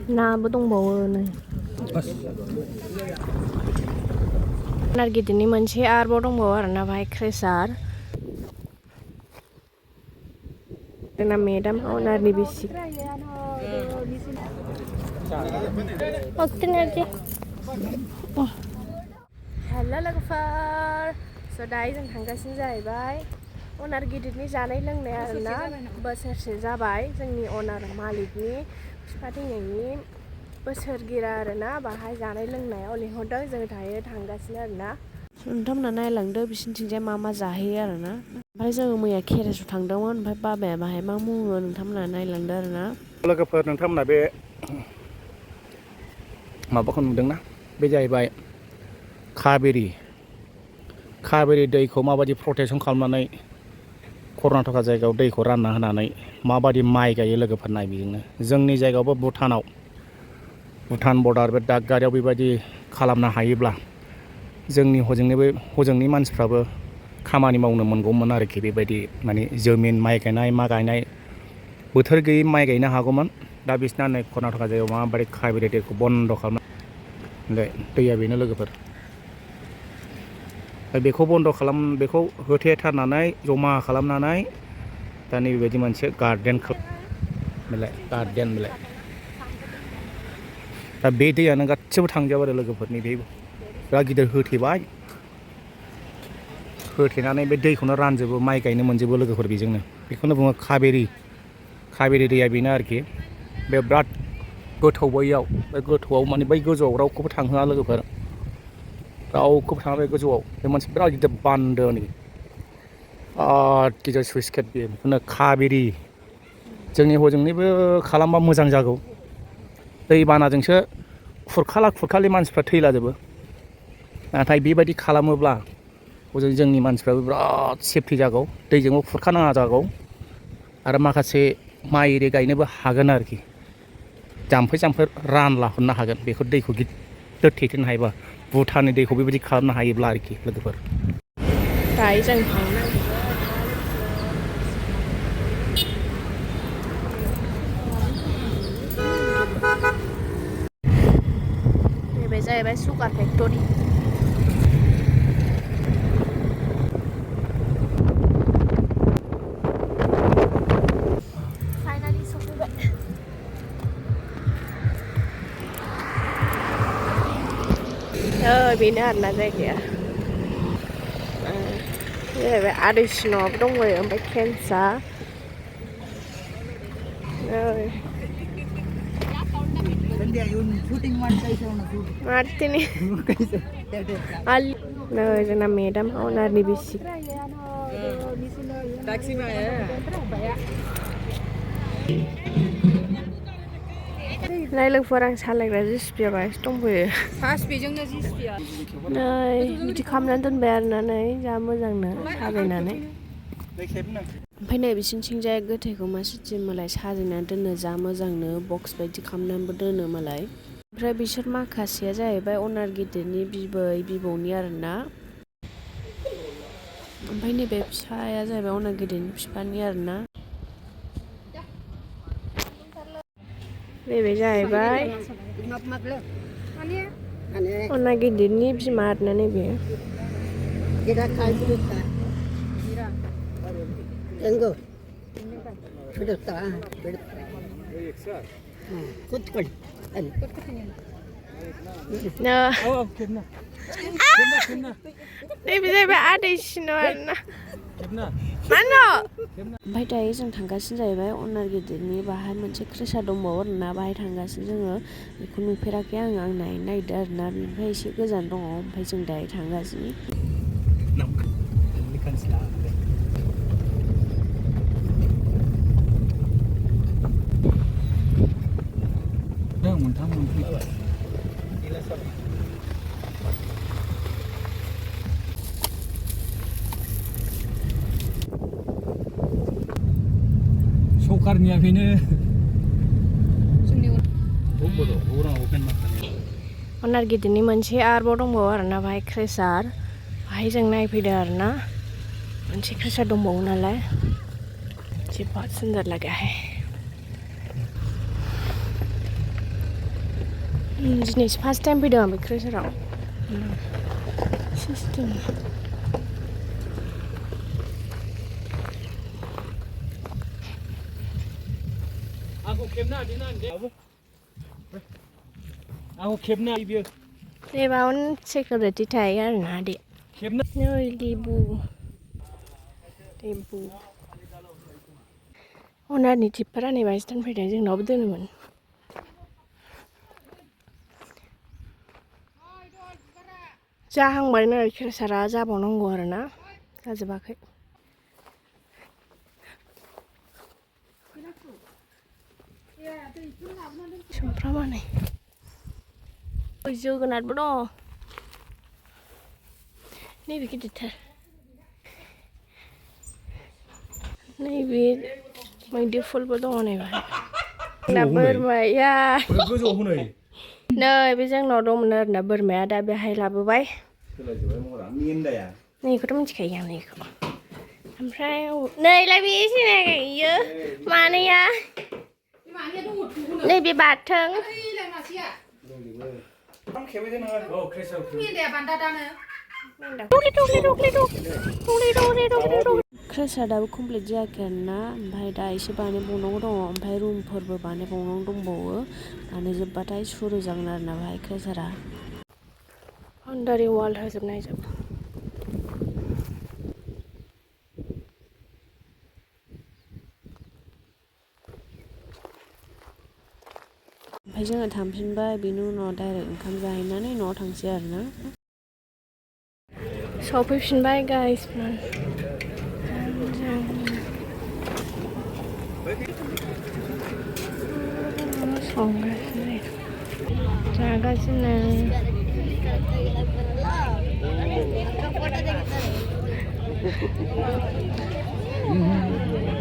नाबो दंबावो नै अनार गिदिरनि मोनसे आरोबाव दंबावो आरोना बाहाय क्रेसार जोंना मेदाम अनारनि बिसि हेल' लोगोफोर स' दायो जों थांगासिनो जाहैबाय अनार गिदिरनि जानाय लोंनाय आरोना बोसोरसे जाबाय जोंनि अनार मालिकनि बिफा थैनायनि बोसोर गिरा आरोना बाहाय जानाय लोंनायाव लिंहरदों जों दायो थांगासिनो आरोना नोंथांमोना नायलांदो बिसिनिथिंजाय मा जाहैयो आरोना ओमफ्राय जोङो मैया केरेसआव थांदोंमोन ओमफ्राय बाबाया बाहाय मा मुङो नोंथांमोना नायलांदो आरोना लोगोफोर नोंथांमोना बे माबाखौ नुदोंना बे जाहैबाय काबेरि दैखौ माबायदि प्रटेकसन खालामनानै कर्नाटका जायगायाव दैखौ रानना होनानै माबायदि माइ गायो लोगोफोर नाय बेजोंनो जोंनि जायगायावबो भुटान बर्डार बे दागगारियाव बेबायदि खालामनो हायोब्ला जोंनि हजोंनि मानसिफ्राबो खामानि मावनो मोनगौमोन आरोखि बेबायदि माने जमिन माइ गायनाय मा गायनाय बोथोर गैयै माइ गायनो हागौमोन दा बिसिना नै कर्नाटका जायगायाव माबायदि काबेरि दैखौ बन्द' खालामनाय दैया बेनो लोगोफोर बेखौ बन्द' बेखौ होथेथारनानै जमा खालामनानै दा नैबेबायदि मोनसे गार्डेन दा बे दैयानो गासिबो थांजोबो आरो लोगोफोरनि बे बिराद गिदिर होथेनानै बे दैखौनो रानजोबो माइ गायनो मोनजोबो लोगोफोर बेखौनो बुङो काबेरि दैया बेनो आरोखि बे बिराद गोथौ गोथौआव माने बै गोजौआव रावखौबो थांहोआ लोगोफोर रावखौबो थाङा बे गोजौआव बे मोनसे बिराद गिदिर बान्दोनि गिदिर सुइस गेट बेखौनो काबेरि जोंनि हजोंनिबो खालामबा मोजां जागौ दै बानाजोंसो खुरखालि मानसिफ्रा थैलाजोबो नाथाय बेबायदि खालामोब्ला हजों जोंनि मानसिफ्राबो बिराद सेफटि जागौ दैजोंबो खुरखानाङा जागौ आरो माखासे माइ एरि गायनोबो हागोन आरोखि जाम्फै रानला हरनो हागोन बेखौ दैखौ गिदिर थेथेनो हायोबा भुटाननि दैखौ बेबायदि खालामनो हायोब्ला आरोखि लोगोफोर दायो जों थांनो नैबे जाहैबाय सुगार फेक्टरि फाइनालि सफैबाय बेनो आरोना जायगाया जाहैबाय आदैसिनावबो दंबायो ओमफ्राय केन्सा जोंना मेदाम अनारनि बिसि लोगोफोर आं सालायग्रा जिसिपिया बाहायसो दंफैयो नै बिदि खालामनानै दोनबाय आरोना नै जा मोजांनो साजायनानै ओमफ्राय नै बिसिनिथिंजाय गोथैखौ मानसिथि मालाय साजायनानै दोनो जा मोजांनो बक्स बायदि खालामनानैबो दोनो मालाय ओमफ्राय बिसोर माखासेया जाहैबाय अनार गिदिरनि बिबौनि आरोना ओमफ्राय नैबे फिसाया जाहैबाय अनार गिदिरनि बिफानि आरोना नैबे जाहैबाय अनार गिदिरनि बिमा आरोना नैबे नैबे जाहैबाय आदैसिनाव आरोना ओमफ्राय दायो जों थांगासिनो जाहैबाय अनार गिदिरनि बाहाय मोनसे क्रेसार दंबावो आरोना बाहाय थांगासिनो जोङो बेखौ नुफेराखै आं नायनो नागिरदों आरोना बेनिफ्राय एसे गोजान दङ ओमफ्राय जों दायो थांगासिनो सरकारनिया बेनो अनार गिदिरनि मोनसे आरोबाव दंबावो आरोना बाहाय क्रेसार बाहाय जों नायफैदों आरोना मोनसे क्रेसार दंबावो नालाय बहुत सुंदर लगा है दिनैसो फार्स्ट टाइम फैदों आं बे क्रेसाराव सिस्टेम बेयावनो सिकिउरिटि थायो आरोना आदै नै लेबु अनारनि टिपफोरा नै बाहायसो दोनफैदों जोंनावबो दोनोमोन जाहांबाय नै क्रेसारा जाबावनांगौ आरोना जाजोबाखै सुमफ्रामानै जोगोनारबो दङ नैबे गिदिरथार नैबे मैदेर फुलबो दङ नैबाहाय ना बोरमाया नै बे जोंनाव दंमोन आरोना बोरमाया दा बेहाय लाबोबाय नैखौथ' मिथिखायो आं नैखौ ओमफ्राय नैलाय बे सिनायो मानैया नैबे बाथों क्रेसार दाबो कमप्लिट जायाखै आरोना ओमफ्राय दा एसे बानायबावनांगौ दङ ओमफ्राय रुमफोरबो बानायबावनांगौ दंबावो बानायजोबबाथाय सुरु जागोन आरोना बेहाय क्रेसारा बाउन्डारि वाल होजोबनाय जोब ओमफ्राय जोङो थांफिनबाय बिनि उनाव डाइरेक्ट ओंखाम जाहैनानै न'आव थांसै आरोना सफैफिनबाय गाइसफोर संगासिनो जागासिनो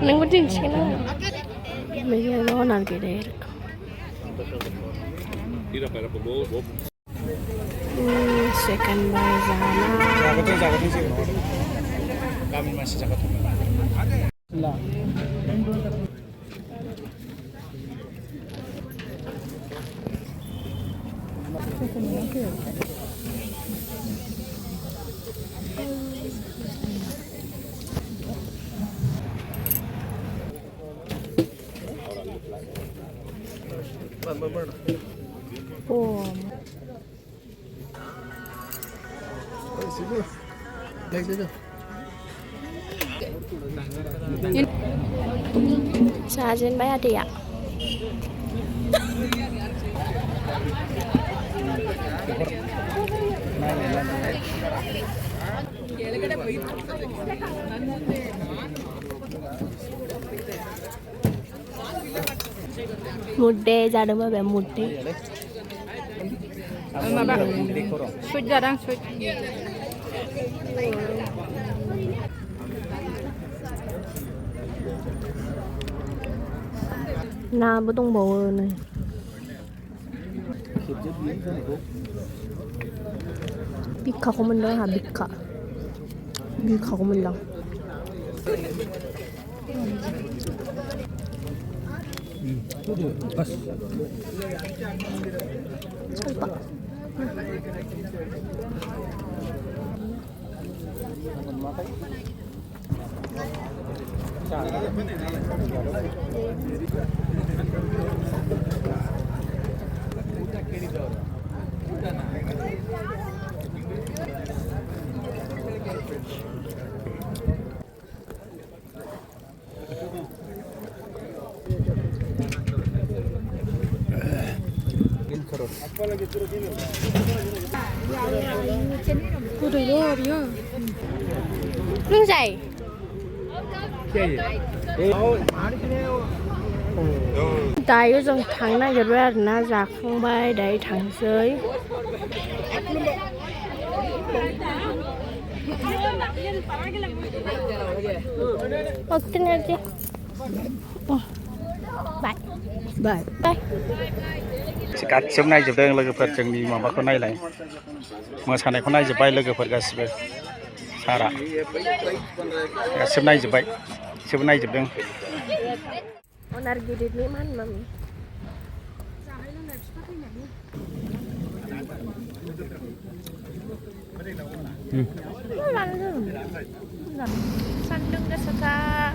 नोंबो दिन्थिगोन आङो बेयो अनार गेदेर सेकेन्ड बाय जाना गामिनि मानसि जागोन जाजेनबाय आदैया मुद्दे जादों बे मुद्दे सुइट जादों सुइट नाबो दंबावो नै बिखाखौ मोनदों आंहा बिखाखौ मोनदों ಸ್ವಲ್ಪ nương dày दायो जों थांनो नागिरबाय आरोना जाखांबाय दायो थांसै बाय बाय बाय गासिबो नायजोबदों लोगोफोर जोंनि माबाखौ नायलाय मोसानायखौ नायजोब्बाय लोगोफोर गासिबो सारा गासिबो नायजोब्बाय गासिबो नायजोबदों अनार गिदिरनि मा होनोमोन Saन्दung gosaथार